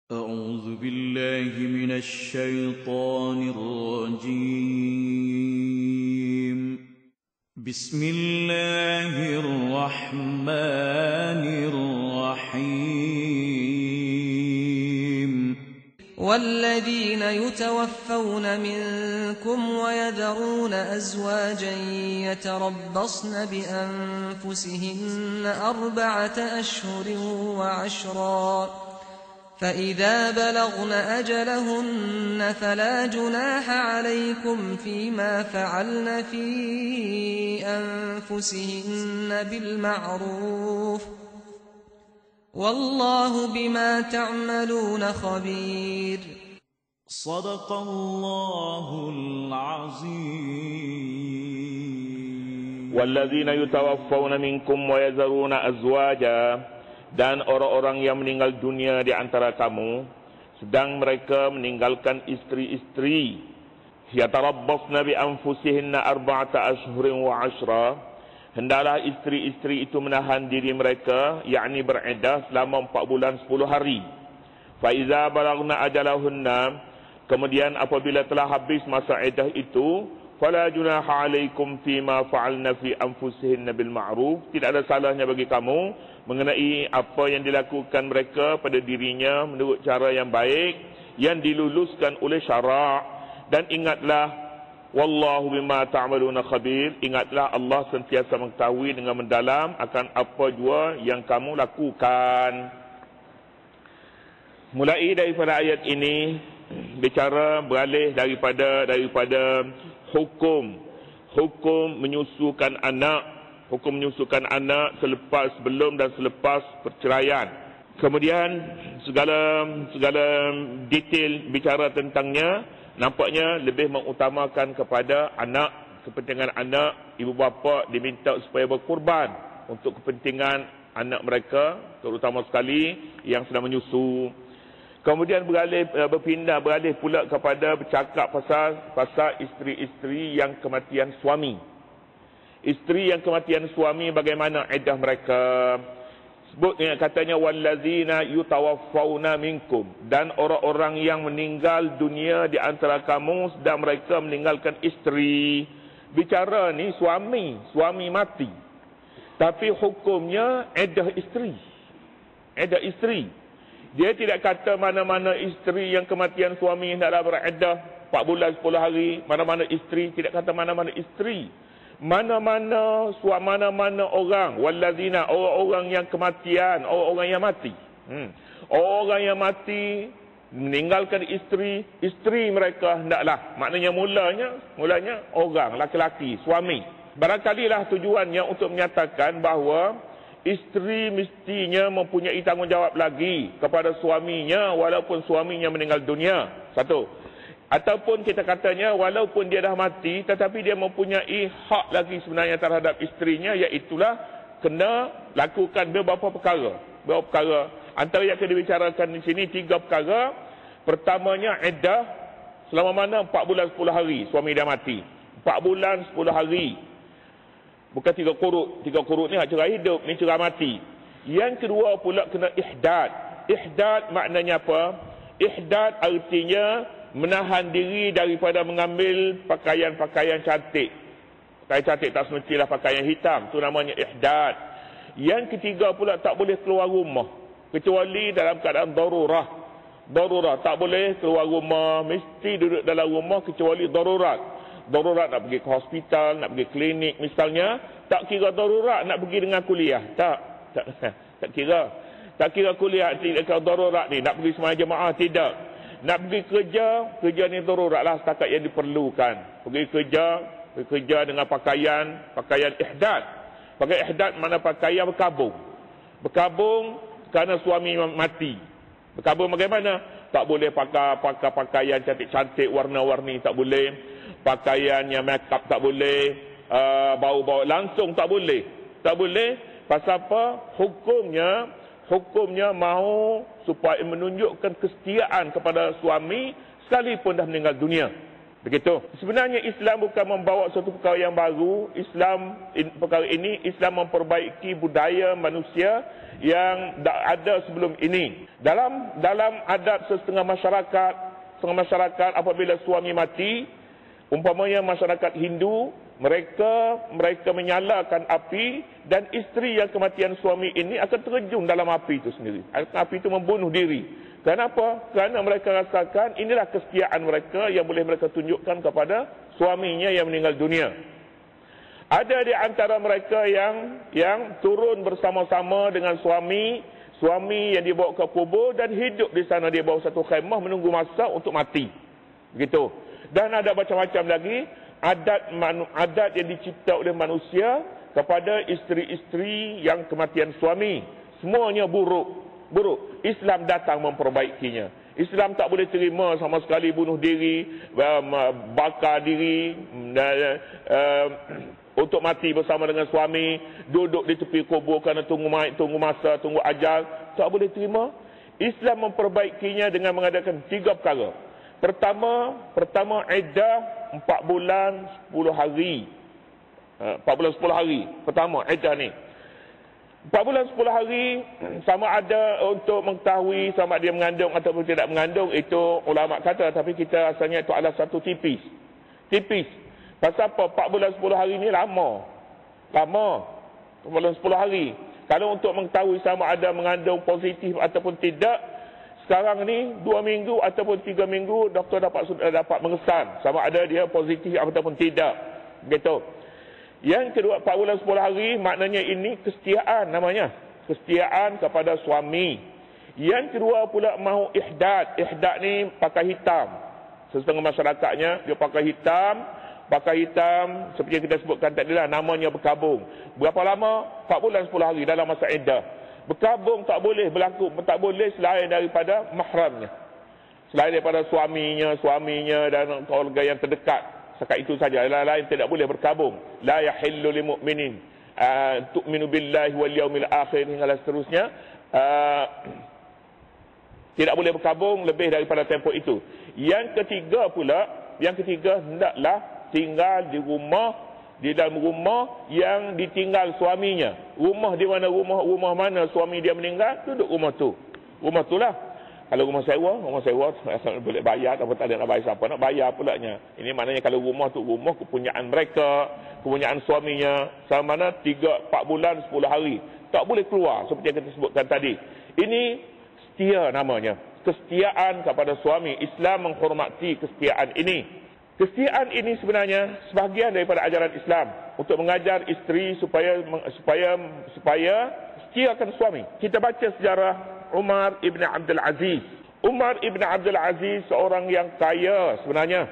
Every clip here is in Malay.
أعوذ بالله من الشيطان الرجيم. بسم الله الرحمن الرحيم. والذين يتوفون منكم ويذرون أزواجا يتربصن بأنفسهن 4 أشهر وعشرا فإذا بلغن أجلهن فلا جناح عليكم فيما فعلن في أنفسهن بالمعروف والله بما تعملون خبير. صدق الله العظيم. والذين يتوفون منكم ويذرون أزواجا, dan orang-orang yang meninggal dunia di antara kamu sedang mereka meninggalkan istri-istri, yatarabbasna bi anfusihinna 4 ashhurin wa 'ashra, hendaklah istri-istri itu menahan diri mereka, yakni beriddah selama 4 bulan 10 hari. Fa iza balagna ajalahunna, kemudian apabila telah habis masa iddah itu, fala junaha alaikum fima fa'alna fi anfusihinna bil ma'ruf, tidak ada salahnya bagi kamu mengenai apa yang dilakukan mereka pada dirinya menurut cara yang baik yang diluluskan oleh syarak. Dan ingatlah, wallahu bima ta'maluna khabir, ingatlah Allah sentiasa mengetahui dengan mendalam akan apa jua yang kamu lakukan. Mulai daripada ayat ini bicara beralih daripada hukum menyusukan anak, sebelum dan selepas perceraian. Kemudian segala detail bicara tentangnya nampaknya lebih mengutamakan kepada anak, kepentingan anak. Ibu bapa diminta supaya berkorban untuk kepentingan anak mereka, terutama sekali yang sedang menyusu. Kemudian beralih pula kepada bercakap pasal isteri-isteri yang kematian suami. Isteri yang kematian suami, bagaimana iddah mereka? Sebutnya katanya wallazina yutawaffawna minkum, dan orang-orang yang meninggal dunia di antara kamu sedang mereka meninggalkan isteri. Bicara ni suami mati, tapi hukumnya iddah isteri. Dia tidak kata mana-mana isteri yang kematian suami hendaklah beriddah 4 bulan 10 hari, mana-mana isteri, tidak kata mana-mana isteri. Mana-mana orang, wallazina, orang-orang yang kematian, orang-orang yang mati. Orang yang mati meninggalkan isteri mereka hendaklah, maknanya mulanya orang laki-laki, suami. Barangkalilah tujuannya untuk menyatakan bahawa isteri mestinya mempunyai tanggungjawab lagi kepada suaminya walaupun suaminya meninggal dunia. Satu. Ataupun kita katanya walaupun dia dah mati tetapi dia mempunyai hak lagi sebenarnya terhadap isterinya, iaitulah kena lakukan beberapa perkara. Antara yang kita bicarakan di sini 3 perkara. Pertamanya iddah selama mana 4 bulan 10 hari suami dah mati. 4 bulan 10 hari. Bukan 3 kurut. 3 kurut ni hak cerah hidup, ni cerah mati. Yang kedua pula kena ihdad. Ihdad maknanya apa? Ihdad artinya menahan diri daripada mengambil pakaian-pakaian cantik. Pakaian cantik tak semestilah pakaian hitam, itu namanya ihdad. Yang ketiga pula tak boleh keluar rumah kecuali dalam keadaan darurat, tak boleh keluar rumah, mesti duduk dalam rumah kecuali darurat nak pergi ke hospital, nak pergi klinik misalnya. Tak kira darurat nak pergi dengan kuliah, tak kira kuliah, tidak kira darurat ni nak pergi sembahyang jemaah, tidak. Nak pergi kerja ni darurat lah setakat yang diperlukan. Pergi kerja dengan pakaian ihdad. Pakaian ihdad mana pakaian berkabung kerana suami mati. Berkabung bagaimana? Tak boleh pakai pakaian cantik-cantik warna-warni, tak boleh. Pakaian yang make up tak boleh. Bau-bau langsung tak boleh. Pasal apa? Hukumnya mahu supaya menunjukkan kesetiaan kepada suami sekalipun dah meninggal dunia. Begitu. Sebenarnya Islam bukan membawa suatu perkara yang baru. Perkara ini Islam memperbaiki budaya manusia yang ada sebelum ini. Dalam adat setengah masyarakat apabila suami mati, umpamanya masyarakat Hindu, mereka menyalakan api dan isteri yang kematian suami ini akan terjun dalam api itu sendiri. Api itu membunuh diri. Kenapa? Kerana mereka rasakan inilah kesetiaan mereka yang boleh mereka tunjukkan kepada suaminya yang meninggal dunia. Ada di antara mereka yang turun bersama-sama dengan suami yang dibawa ke kubur dan hidup di sana di bawah satu khemah menunggu masa untuk mati. Begitu. Dan ada macam-macam lagi adat yang dicipta oleh manusia kepada isteri-isteri yang kematian suami. Semuanya buruk. Islam datang memperbaikinya. Islam tak boleh terima sama sekali bunuh diri, bakar diri untuk mati bersama dengan suami, duduk di tepi kubur kerana tunggu masa, tunggu ajal. Tak boleh terima. Islam memperbaikinya dengan mengadakan 3 perkara. Pertama iddah 4 bulan 10 hari. 4 bulan 10 hari. Pertama iddah ni. 4 bulan 10 hari, sama ada untuk mengetahui sama dia mengandung ataupun tidak mengandung, itu ulama kata, tapi kita asalnya itu adalah satu tipis. Pasal apa? 4 bulan 10 hari ni lama. 4 bulan 10 hari. Kalau untuk mengetahui sama ada mengandung positif ataupun tidak, sekarang ni 2 minggu ataupun 3 minggu doktor dapat mengesan sama ada dia positif ataupun tidak. Begitu. Yang kedua, 4 bulan 10 hari, maknanya ini kesetiaan namanya. Kesetiaan kepada suami. Yang kedua pula mahu ihdad. Ihdad ni pakai hitam. Setengah masyarakatnya, dia pakai hitam. Seperti yang kita sebutkan tadi lah, namanya berkabung. Berapa lama? 4 bulan 10 hari dalam masa iddah. Berkabung tak boleh berlaku, tak boleh selain daripada mahramnya. Selain daripada suaminya dan keluarga yang terdekat. Sekat itu saja, lain tidak boleh berkabung. La yahillu lil mu'minin tu'minu billahi wal yaumil akhir hingga seterusnya. Tidak boleh berkabung lebih daripada tempoh itu. Yang ketiga hendaklah tinggal di dalam rumah yang ditinggal suaminya. Rumah di mana rumah mana suami dia meninggal, duduk rumah tu. Rumah itulah. Kalau rumah sewa boleh bayar, atau tak ada nak bayar, siapa nak bayar pulaknya. Ini maknanya kalau rumah tu rumah kepunyaan mereka, kepunyaan suaminya, sama mana 3-4 bulan 10 hari. Tak boleh keluar seperti yang kita sebutkan tadi. Ini setia namanya. Kesetiaan kepada suami. Islam menghormati kesetiaan ini. Kesetiaan ini sebenarnya sebahagian daripada ajaran Islam untuk mengajar isteri supaya setiakan suami. Kita baca sejarah Umar ibn Abdul Aziz. Umar ibn Abdul Aziz seorang yang kaya sebenarnya.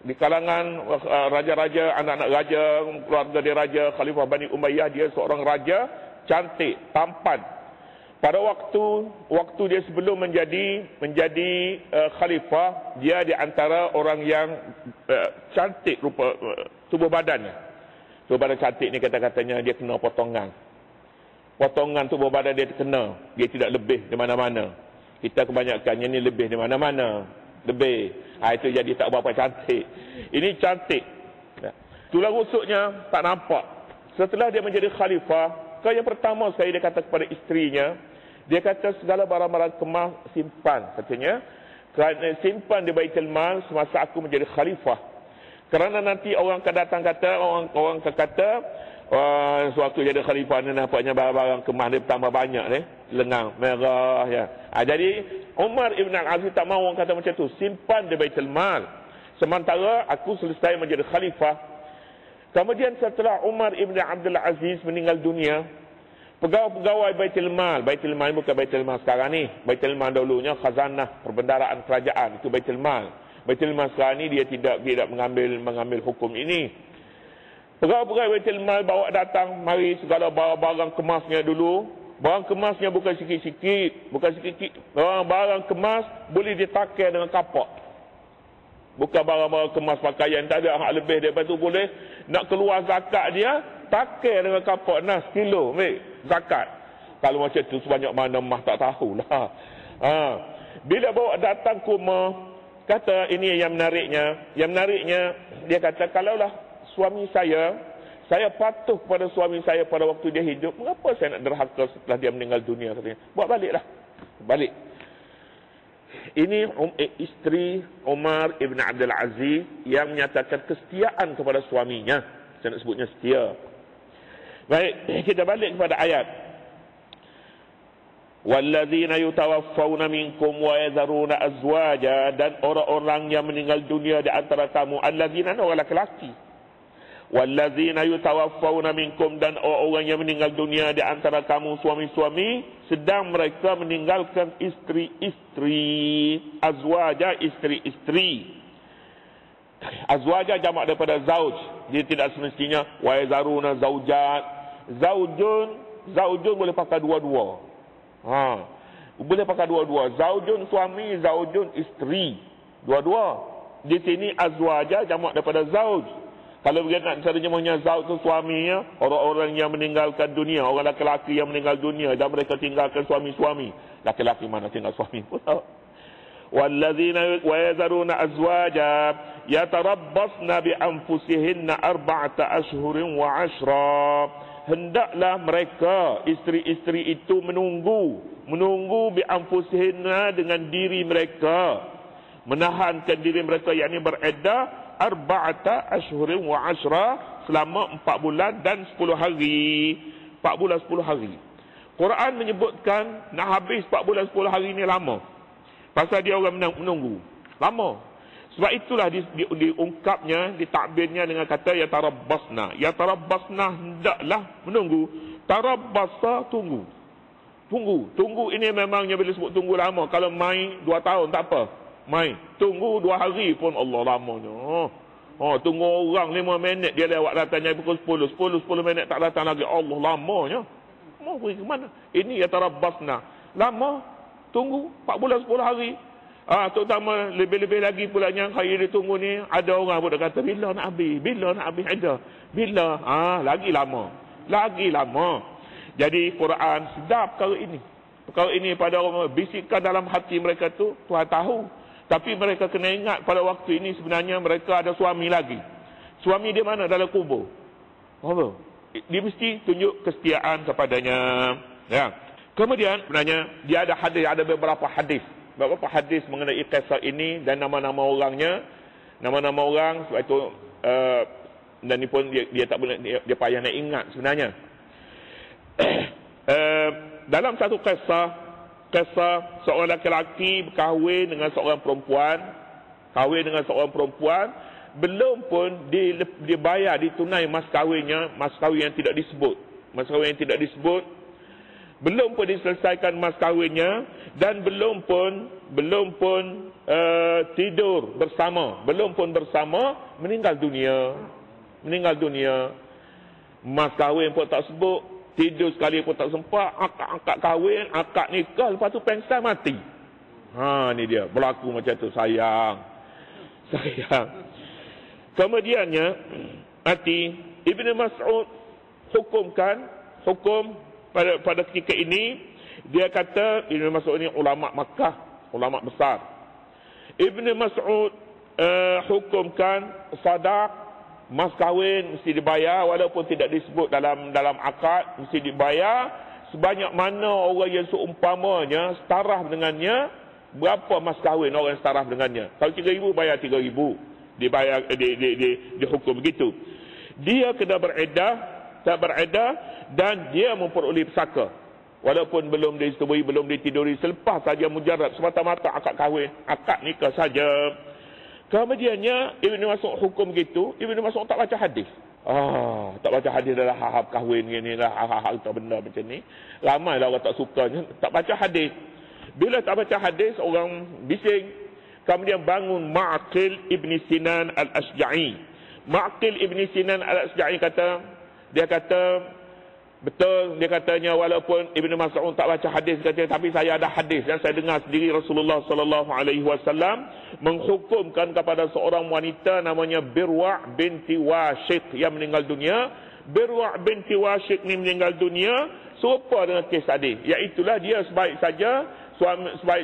Di kalangan raja-raja, anak-anak raja, keluarga dia raja, Khalifah Bani Umayyah, dia seorang raja, cantik, tampan. Pada waktu dia sebelum menjadi khalifah, dia di antara orang yang cantik rupa tubuh badannya. Tubuh badan cantik ni kata-katanya dia kena potongan. Potongan tubuh badan dia terkena. Dia tidak lebih di mana-mana. Kita kebanyakannya ni lebih di mana-mana. Lebih. Itu jadi tak berapa cantik. Ini cantik. Tulang rusuknya tak nampak. Setelah dia menjadi khalifah, yang pertama sekali dia kata kepada isterinya, dia kata segala barang-barang kemas simpan. Katanya, simpan di Baitul Mal semasa aku menjadi khalifah. Kerana nanti orang akan datang kata, orang akan kata, sewaktu jadi khalifah ni nampaknya barang-barang kemas dia bertambah banyak ni, lengang merah ya. Jadi Umar ibn Al-Aziz tak mahu orang kata macam tu, simpan di Baitul Mal sementara aku selesai menjadi khalifah. Kemudian setelah Umar ibn Abdul Aziz meninggal dunia, pegawai Baitul Mal bukan Baitul Mal sekarang ni, Baitul Mal dulunya khazanah perbendaraan kerajaan, itu Baitul Mal. Baitul Mal sekarang ni dia tidak mengambil hukum ini. Pegawai Baitul Mal bawa datang, mari segala barang kemasnya dulu. Barang kemasnya bukan sikit-sikit. Barang kemas boleh dipakai dengan kapak. Bukan barang-barang kemas pakaian, tak ada hak lebih daripada tu boleh. Nak keluar zakat dia, pakai dengan kapak. 1 kilo, ambil zakat. Kalau macam tu sebanyak mana mah tak tahulah. Bila bawa datang ke rumah, kata ini yang menariknya. Yang menariknya, dia kata, kalaulah suami saya patuh kepada suami saya pada waktu dia hidup, mengapa saya nak derhaka setelah dia meninggal dunia? Katanya, buat baliklah. Balik. Ini isteri Umar Ibn Abdul Aziz yang menyatakan kesetiaan kepada suaminya. Saya nak sebutnya setia. Baik, kita balik kepada ayat. Walladzina yutawaffawna minkum wa yadharuna azwaja, dan orang-orang yang meninggal dunia di antara kamu. Alladzina, orang lelaki. Walladzina yutawaffawna minkum, dan orang-orang yang meninggal dunia di antara kamu, suami-suami, sedang mereka meninggalkan isteri-isteri. Azwaja, isteri-isteri. Azwaja jamak daripada zauj. Dia tidak semestinya wa yazaruna zaujat. Zaujun boleh pakai dua-dua. Boleh pakai dua-dua. Zaujun suami, zaujun isteri. Dua-dua. Di sini azwaja jamak daripada zauj. Kalau kita nak terjemahnya zauj tu suaminya, orang-orang yang meninggalkan dunia, orang lelaki yang meninggal dunia dan mereka tinggalkan suami-suami. Laki-laki mana tinggal suami pula. Walladzina wa yazaruna azwaja yatarabbasna bi anfusihinna 4 ashhurin wa 'ashra. Hendaklah mereka isteri-isteri itu menunggu bi anfusihinna, dengan diri mereka, menahankan diri mereka, yakni bereddah 4 ashhurin wa 'ashra, selama 4 bulan dan 10 hari. 4 bulan 10 hari. Quran menyebutkan nak habis 4 bulan 10 hari ni lama. Pasal dia orang menunggu. Lama. Sebab itulah diungkapnya, ditakbirnya dengan kata yatarabbasna. Yatarabbasna, hendaklah menunggu. Tarabbasa, tunggu. Tunggu ini memangnya bila sebut tunggu lama. Kalau mai 2 tahun tak apa. Mai tunggu 2 hari pun Allah lamanya. Tunggu orang 5 minit dia lewat datangnya pukul 10 minit tak datang lagi, Allah lamanya. Mau pergi ke mana? Ini yatarabbasna. Lama tunggu 4 bulan 10 hari. Terutama lebih-lebih lagi pulanya hari dia tunggu ni, ada orang pun dah kata bila nak habis ada. Bila? Lagi lama. Jadi Quran sedap perkara ini pada orang, bisikan dalam hati mereka tu Tuhan tahu. Tapi mereka kena ingat pada waktu ini sebenarnya mereka ada suami lagi. Suami dia mana? Dalam kubur. Apa? Dia mesti tunjuk kesetiaan kepadanya. Ya. Kemudian sebenarnya dia ada hadis, ada beberapa hadis mengenai kisah ini dan nama-nama orangnya. Nama-nama orang, sebab itu dan ni pun dia tak boleh, dia payah nak ingat sebenarnya. Dalam satu kisah seorang lelaki berkahwin dengan seorang perempuan, belum pun dibayar, ditunai mas kahwin yang tidak disebut, belum pun diselesaikan mas kahwinnya, dan belum pun tidur bersama, meninggal dunia. Mas kahwin pun tak sebut, tidur sekali pun tak sempat, akad kahwin, akad nikah, lepas tu pengsan mati. Ni dia, berlaku macam tu, sayang. Kemudiannya mati. Ibn Mas'ud hukum pada ketika ini, dia kata, Ibn Mas'ud ni ulama Makkah, ulama besar. Ibn Mas'ud hukumkan sadaq, mas kahwin mesti dibayar, walaupun tidak disebut dalam akad, mesti dibayar sebanyak mana orang yang seumpamanya setaraf dengannya. Berapa mas kahwin orang yang setaraf dengannya? Kalau 3,000 bayar 3,000, dibayar, dihukum begitu. Dia kena beredah dan dia memperoleh pesaka, walaupun belum disetubui, belum ditiduri, selepas saja mujarrad, semata-mata akad kahwin, akad nikah saja. Kemudiannya Ibn Mas'ud hukum gitu. Ibn Mas'ud tak baca hadis. Tak baca hadis dalam hal kahwin gini lah, hal benda macam ni. Ramailah orang tak sukanya, tak baca hadis. Bila tak baca hadis, orang bising. Kemudian bangun Ma'qil Ibn Sinan Al-Ashja'i. Ma'qil Ibn Sinan Al-Ashja'i dia kata betul, dia katanya walaupun Ibn Mas'ud tak baca hadis, katanya, tapi saya ada hadis dan saya dengar sendiri Rasulullah sallallahu alaihi wasallam menghukumkan kepada seorang wanita namanya Birwa' binti Washiq yang meninggal dunia. Birwa' binti Washiq ni meninggal dunia serupa dengan kes tadi, iaitulah dia sebaik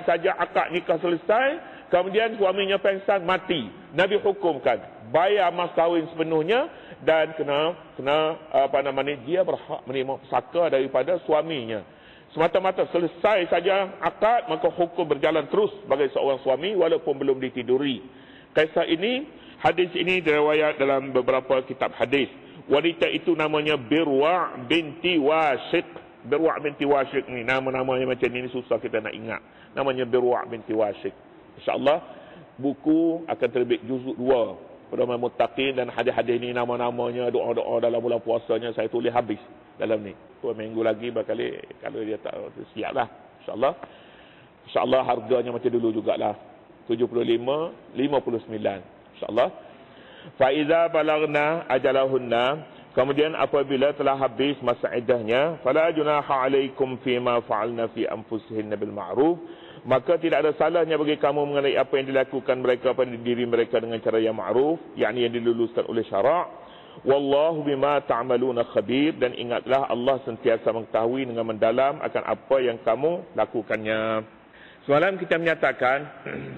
saja akad nikah selesai, kemudian suaminya pengsan mati, Nabi hukumkan bayar mas kahwin sepenuhnya dan kena dia berhak menerima pusaka daripada suaminya. Semata-mata selesai saja akad, maka hukum berjalan terus bagi seorang suami walaupun belum ditiduri. Kisah ini, hadis ini diriwayat dalam beberapa kitab hadis. Wanita itu namanya Birwa binti Washiq. Birwa binti Washiq ni nama-namanya macam ni susah kita nak ingat. Namanya Birwa binti Washiq. InsyaAllah buku akan terbit juzuk 2. Pedoman Muttaqin dan hadis-hadis ni nama-namanya, doa-doa dalam bulan puasanya saya tulis habis dalam ni. 2 minggu lagi bakal kalau dia tak siaplah. InsyaAllah. InsyaAllah harganya macam dulu jugalah. 75, 59. InsyaAllah. Fa iza balagna ajalahunna, kemudian apabila telah habis masa iddahnya, fala junaha alaikum fima fa'alna fi anfusihinna bil ma'ruf, maka tidak ada salahnya bagi kamu mengenai apa yang dilakukan mereka pada diri mereka dengan cara yang ma'ruf, yakni yang diluluskan oleh syarak. Wallahu bima ta'maluna khabir, dan ingatlah Allah sentiasa mengetahui dengan mendalam akan apa yang kamu lakukannya. Semalam kita menyatakan,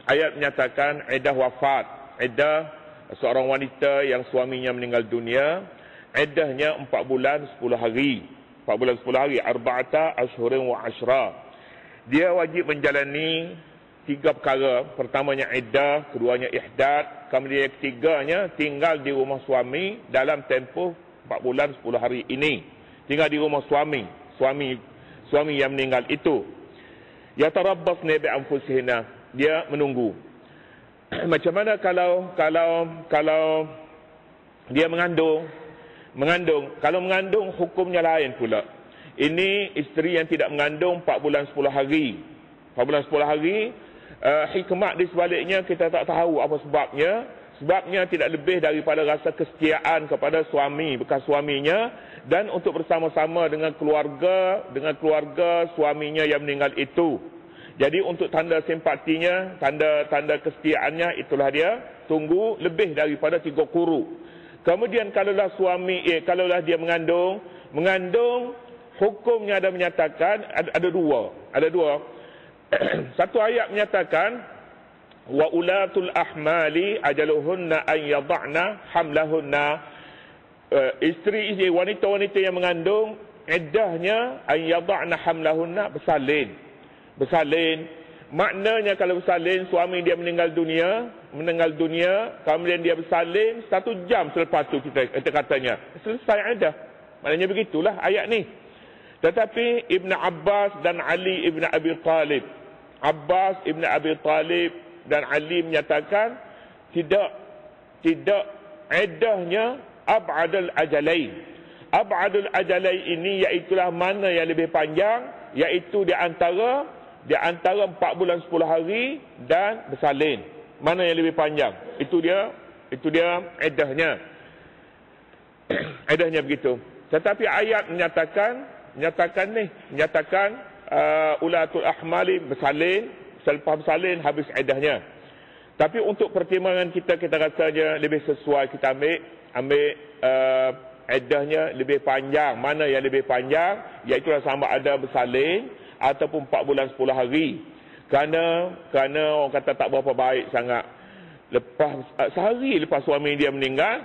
ayat menyatakan iddah wafat, iddah seorang wanita yang suaminya meninggal dunia, iddahnya 4 bulan 10 hari. 4 bulan 10 hari, arba'ata ashhurin wa ashra. Dia wajib menjalani 3 perkara. Pertamanya iddah, keduanya ihdad, kemudian ketiganya tinggal di rumah suami dalam tempoh 4 bulan 10 hari ini. Tinggal di rumah suami yang meninggal itu. Yatarabbasna bi anfusihinna, dia menunggu. Macam mana kalau dia mengandung? Kalau mengandung hukumnya lain pula. Ini isteri yang tidak mengandung 4 bulan 10 hari. 4 bulan 10 hari, hikmah di sebaliknya kita tak tahu apa sebabnya. Sebabnya tidak lebih daripada rasa kesetiaan kepada suami, bekas suaminya, dan untuk bersama-sama dengan keluarga suaminya yang meninggal itu. Jadi untuk tanda simpatinya, tanda kesetiaannya, itulah dia tunggu lebih daripada 3 quru. Kemudian kalaulah dia mengandung, hukumnya ada menyatakan ada dua. Satu ayat menyatakan wa ulatul ahmali ajaluhunna an yad'na hamlahunna. Isteri wanita-wanita yang mengandung iddahnya an yad'na hamlahunna, bersalin. Maknanya kalau bersalin, suami dia meninggal dunia, kemudian dia bersalin 1 jam selepas tu kita katanya selesai iddah. Maknanya begitulah ayat ni. Tetapi Ibn Abbas dan Ali Ibn Abi Talib, dan Ali menyatakan tidak iddahnya ab'adul ajalain. Ab'adul ajalain ini iaitulah mana yang lebih panjang, iaitu di antara 4 bulan 10 hari dan bersalin. Mana yang lebih panjang? Itu dia iddahnya. Iddahnya begitu. Tetapi ayat menyatakan ulatul ahmali bersalin, selepas bersalin habis iddahnya. Tapi untuk pertimbangan kita rasanya lebih sesuai kita ambil iddahnya lebih panjang. Mana yang lebih panjang, iaitu sama ada bersalin ataupun 4 bulan 10 hari. Kerana orang kata tak berapa baik sangat. Sehari lepas suami dia meninggal,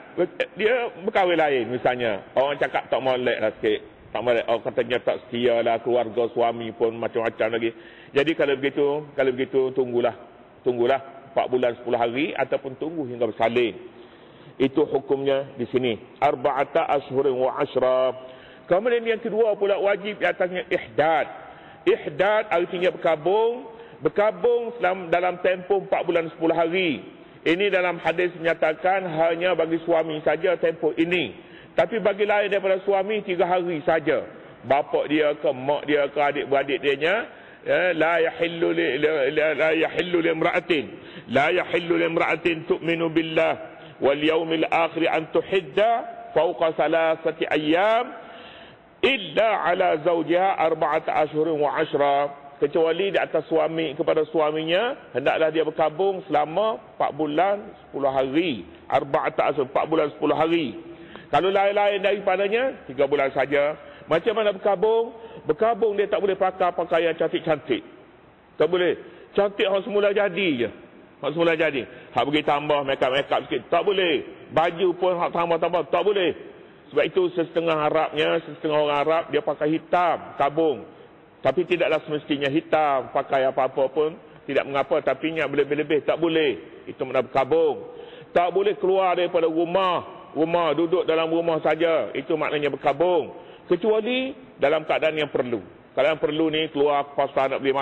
dia berkahwin lain misalnya. Orang cakap tak molek lah sikit. Tak molek. Orang katanya tak setia lah, keluarga suami pun macam-macam lagi. Jadi kalau begitu tunggulah 4 bulan 10 hari ataupun tunggu hingga bersalin. Itu hukumnya di sini. Arba'ata ashhurin wa ashra. Kemudian yang kedua pula wajib di atasnya ihdad. Ihdad artinya berkabung dalam tempoh 4 bulan 10 hari. Ini dalam hadis menyatakan hanya bagi suami saja tempoh ini. Tapi bagi lain daripada suami 3 hari saja. Bapa dia ke mak dia ke adik-beradik dia la yahillu limra'atin tu'minu billah wal yawmil akhir an tuhidda fawqa 3 ayyam illa ala zawjiha 4 ashhurin wa 10. Kecuali di atas suami kepada suaminya, hendaklah dia berkabung selama 4 bulan 10 hari. 4 bulan 10 hari. Kalau lain-lain daripadanya 3 bulan saja. Macam mana berkabung? Berkabung dia tak boleh pakai pakaian cantik-cantik. Tak boleh. Cantik orang semula jadi je. Hak semula jadi. Hak bagi tambah makeup sikit. Tak boleh. Baju pun hak tambah-tambah. Tak boleh. Sebab itu setengah orang Arab, dia pakai hitam, tabung. Tapi tidaklah semestinya hitam. Pakai apa-apa pun, tidak mengapa. Tapi yang lebih-lebih, tak boleh. Itu makna berkabung. Tak boleh keluar daripada rumah. Duduk dalam rumah saja. Itu maknanya berkabung. Kecuali dalam keadaan yang perlu. Kalau yang perlu ni, keluar ke pasar nak beli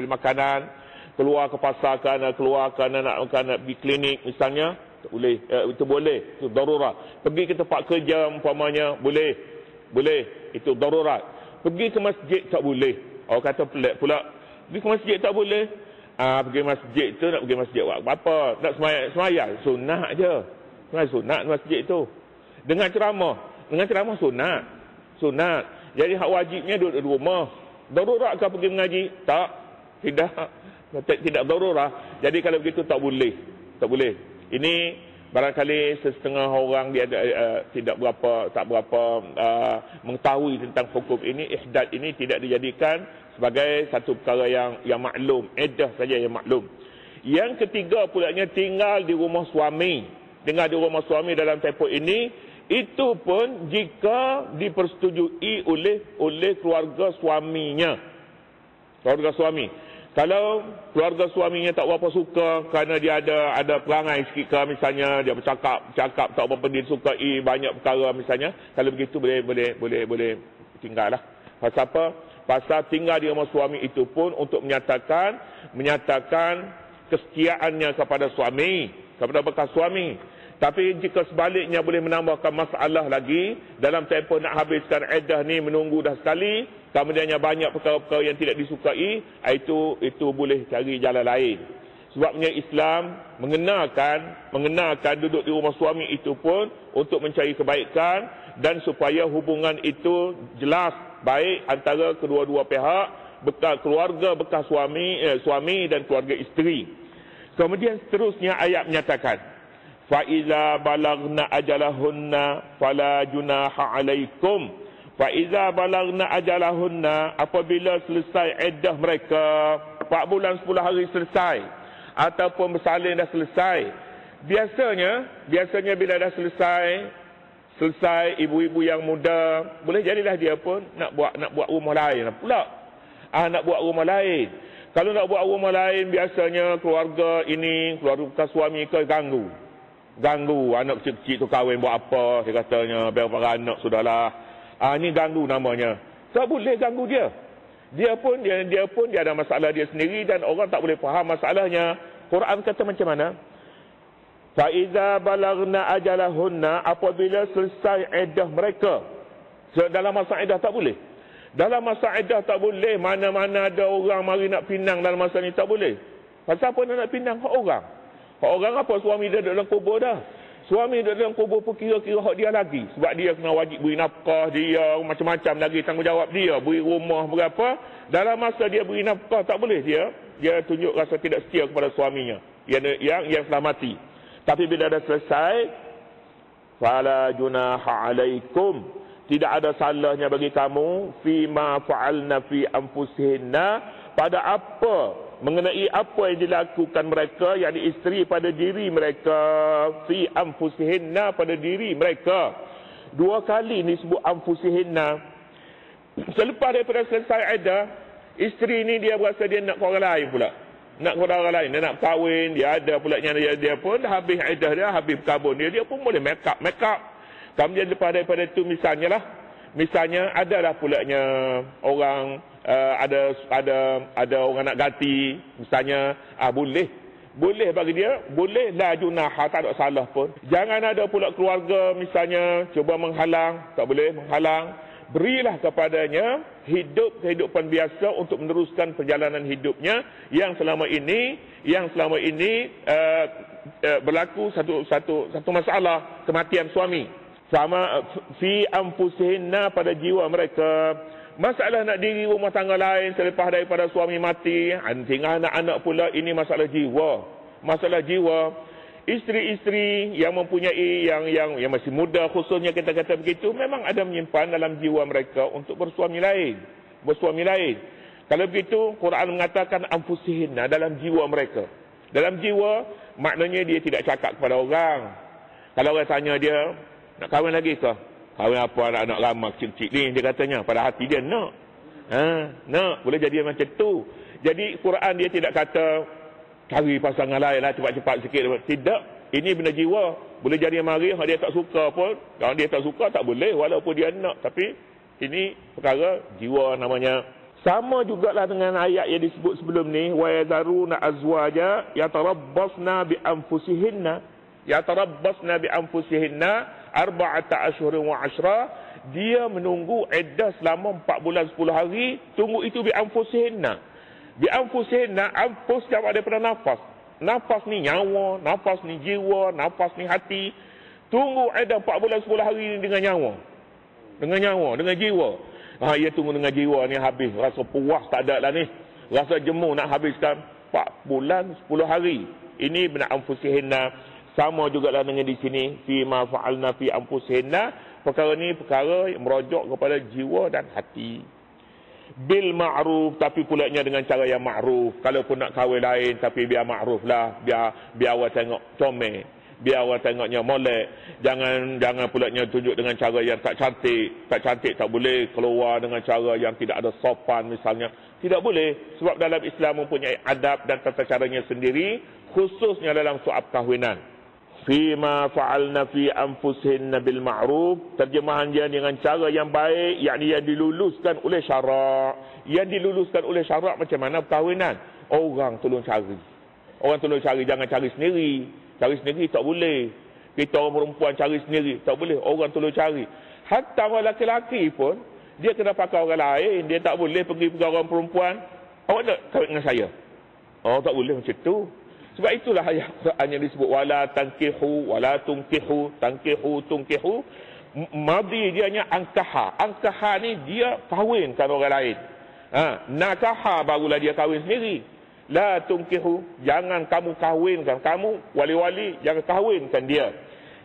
makanan. Keluar ke pasar kerana nak pergi klinik misalnya. Tak boleh. Itu boleh. Itu darurat. Pergi ke tempat kerja umpamanya. Boleh. Itu darurat. Pergi ke masjid tak boleh. Orang kata pelik pula. Pergi ke masjid tak boleh. Pergi masjid tu nak pergi masjid buat apa? Nak semayang. Sunat je. Sunat masjid tu. Dengan ceramah sunat. Jadi hak wajibnya duduk di rumah. Darurat ke pergi mengaji? Tak. Tidak darurat. Jadi kalau begitu tak boleh. Ini barangkali setengah orang dia tak berapa mengetahui tentang hukum ini. Ihdad ini tidak dijadikan sebagai satu perkara yang maklum. Iddah saja yang maklum. Yang ketiga pulanya tinggal di rumah suami. Tinggal di rumah suami dalam tempoh ini, itu pun jika dipersetujui oleh keluarga suaminya. Keluarga suami. Kalau keluarga suaminya tak berapa suka kerana dia ada perangai sikit ke misalnya, dia bercakap tak berapa dia disukai, banyak perkara misalnya, kalau begitu boleh tinggallah. Pasal apa? Pasal tinggal di rumah suami itu pun untuk menyatakan kesetiaannya kepada suami, kepada bekas suami. Tapi jika sebaliknya boleh menambahkan masalah lagi dalam tempoh nak habiskan iddah ni, menunggu dah sekali, kemudiannya banyak perkara-perkara yang tidak disukai, itu boleh cari jalan lain. Sebabnya Islam mengenalkan duduk di rumah suami itu pun untuk mencari kebaikan dan supaya hubungan itu jelas baik antara kedua-dua pihak, keluarga bekas suami dan keluarga isteri. Kemudian seterusnya ayat menyatakan, فَإِذَا بَلَغْنَا أَجَلَهُنَّ فَلَا جُنَاحَ عَلَيْكُمْ. فَإِذَا بَلَغْنَا أَجَلَهُنَّ, apabila selesai iddah mereka, 4 bulan 10 hari selesai, ataupun bersalin dah selesai. Biasanya bila dah selesai ibu-ibu yang muda, boleh jadilah dia pun nak buat rumah lain pula. Nak buat rumah lain. Kalau nak buat rumah lain, biasanya keluarga bekas suami ke ganggu anak kecil-kecil tu kahwin buat apa, dia katanya biar para anak sudahlah. Ini ganggu namanya. Tak boleh ganggu dia. Dia pun ada masalah dia sendiri dan orang tak boleh faham masalahnya. Quran kata macam mana? Fa iza balagna ajalahunna, apabila selesai iddah mereka. Dalam masa iddah tak boleh. Dalam masa iddah tak boleh, mana-mana ada orang mari nak pinang dalam masa ni tak boleh. Pasal apa nak pinang hak orang? Hak orang apa? Suami dia duduk dalam kubur dah. Suami duduk dalam kubur pun kira-kira hak dia lagi. Sebab dia kena wajib beri nafkah, dia macam-macam lagi tanggungjawab dia. Beri rumah berapa. Dalam masa dia beri nafkah tak boleh dia tunjuk rasa tidak setia kepada suaminya yang telah mati. Tapi bila dah selesai, fala junaha alaikum, tidak ada salahnya bagi kamu fima fa'alna fi anfusihinna, pada apa, mengenai apa yang dilakukan mereka, yakni isteri pada diri mereka, fi anfusihinna, pada diri mereka. 2 kali ni sebut anfusihinna. Selepas daripada selesai iddah, isteri ni dia berasa dia nak ke orang lain pula. Nak ke orang lain, dia nak kahwin, dia ada pula yang dia pun dah habis iddah dia, habis berkabun dia pun boleh make up. Kemudian lepas daripada itu misalnya adalah pulaknya orang ada orang nak ganti misalnya, boleh bagi dia, boleh la junaha, tak ada salah pun. Jangan ada pula keluarga misalnya cuba menghalang, tak boleh menghalang. Berilah kepadanya kehidupan biasa untuk meneruskan perjalanan hidupnya yang selama ini berlaku satu masalah, kematian suami. Sama fi anfusihinna, pada jiwa mereka. Masalah nak diri rumah tangga lain selepas daripada suami mati, tinggal anak-anak pula, ini masalah jiwa. Masalah jiwa. Isteri-isteri yang mempunyai yang masih muda, khususnya kita kata begitu, memang ada menyimpan dalam jiwa mereka untuk bersuami lain. Kalau begitu, Quran mengatakan anfusihinna, dalam jiwa mereka. Dalam jiwa, maknanya dia tidak cakap kepada orang. Kalau orang tanya dia, nak kahwin lagi ke? Kahwin apa anak ramah kecil-kecil ni, dia katanya. Pada hati dia, nak. Nak. Boleh jadi macam tu. Jadi, Quran dia tidak kata, cari pasangan lain lah, cepat-cepat sikit. Tidak. Ini benda jiwa. Boleh jadi mari, kalau dia tak suka pun. Kalau dia tak suka, tak boleh. Walaupun dia nak. Tapi, ini perkara jiwa namanya. Sama jugalah dengan ayat yang disebut sebelum ni, wa yadharuna azwaja yatarabbasna bi anfusihinna arba'ata ashhurin wa 'ashra. Dia menunggu iddah selama 4 bulan 10 hari. Tunggu itu bi anfusihinna. Bi anfusihinna, anfus jamak daripada nafas. Nafas ni nyawa, nafas ni jiwa, nafas ni hati. Tunggu iddah 4 bulan 10 hari ni dengan nyawa. Dengan jiwa. Ia tunggu dengan jiwa ni habis. Rasa puas tak ada lah ni. Rasa jemu nak habiskan 4 bulan 10 hari. Ini benar anfusihinna. Sama jugalah dengan di sini. Fima fa'alna fi anfusihinna. Perkara ni perkara yang merujuk kepada jiwa dan hati. Bil ma'ruf, tapi pulaknya dengan cara yang ma'ruf. Kalau pun nak kahwin lain, tapi biar ma'ruf lah. Biar orang tengok comel. Biar orang tengoknya molek. Jangan pulaknya tunjuk dengan cara yang tak cantik. Tak cantik tak boleh keluar dengan cara yang tidak ada sopan misalnya. Tidak boleh. Sebab dalam Islam mempunyai adab dan tata caranya sendiri. Khususnya dalam soal kahwinan. Fima fa'alna fi anfusihinna bil ma'ruf. Terjemahan dia dengan cara yang baik. Yakni yang diluluskan oleh syarak. Yang diluluskan oleh syarak macam mana perkahwinan? Orang tolong cari. Jangan cari sendiri. Cari sendiri tak boleh. Kita orang perempuan cari sendiri tak boleh. Orang tolong cari. Hatta orang lelaki pun, dia kena pakai orang lain. Dia tak boleh pergi orang perempuan. Awak nak kahwin dengan saya? Oh, tak boleh macam tu. Sebab itulah ayat Quran yang disebut wala tankihu, wala tunkihu, tunkihu. Madi dia hanya angkaha. Angkaha ni dia kahwinkan orang lain. Nakaha barulah dia kahwin sendiri. La tunkihu, jangan kamu kahwinkan. Kamu wali-wali jangan kahwinkan dia.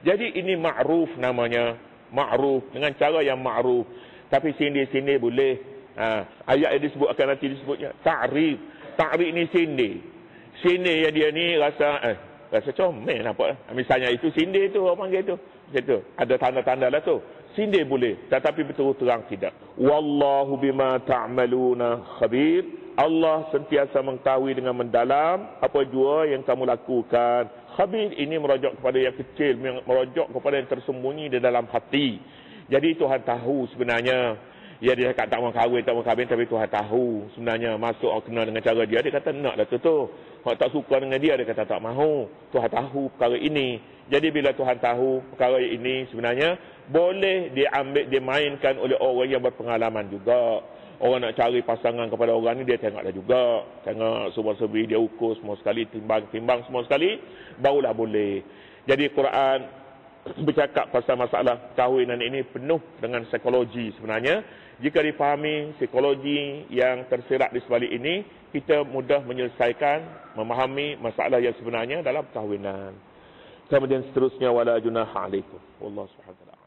Jadi ini ma'ruf namanya. Ma'ruf dengan cara yang ma'ruf. Tapi sindir-sindir boleh. Ayat yang disebut akan nanti disebutnya ta'rif. Ta'rif ni sindir. Sindir yang dia ni rasa comel nampak. Misalnya itu sindir tu orang panggil tu. Macam tu. Ada tanda-tanda lah tu. Sindir boleh, tetapi betul terang tidak. Wallahu bima ta'maluna khabir. Allah sentiasa mengetahui dengan mendalam apa jua yang kamu lakukan. Khabir ini merujuk kepada yang kecil, merujuk kepada yang tersembunyi di dalam hati. Jadi Tuhan tahu sebenarnya. Ya, dia cakap tak mau kahwin, tapi Tuhan tahu sebenarnya masuk orang kenal dengan cara dia. Dia kata nak dah tu. Kalau tak suka dengan dia kata tak mahu. Tuhan tahu perkara ini. Jadi bila Tuhan tahu perkara ini sebenarnya boleh dimainkan oleh orang yang berpengalaman juga. Orang nak cari pasangan kepada orang ni, dia tengoklah juga. Tengok semua-semua dia ukur semua sekali, timbang semua sekali, barulah boleh. Jadi Quran bercakap pasal masalah kahwinan ini penuh dengan psikologi sebenarnya. Jika dipahami psikologi yang tersirat di sebalik ini, kita mudah menyelesaikan, memahami masalah yang sebenarnya dalam kahwinan. Kemudian seterusnya, wala junaha alaikum. Wallahu subhanahu wa ta'ala.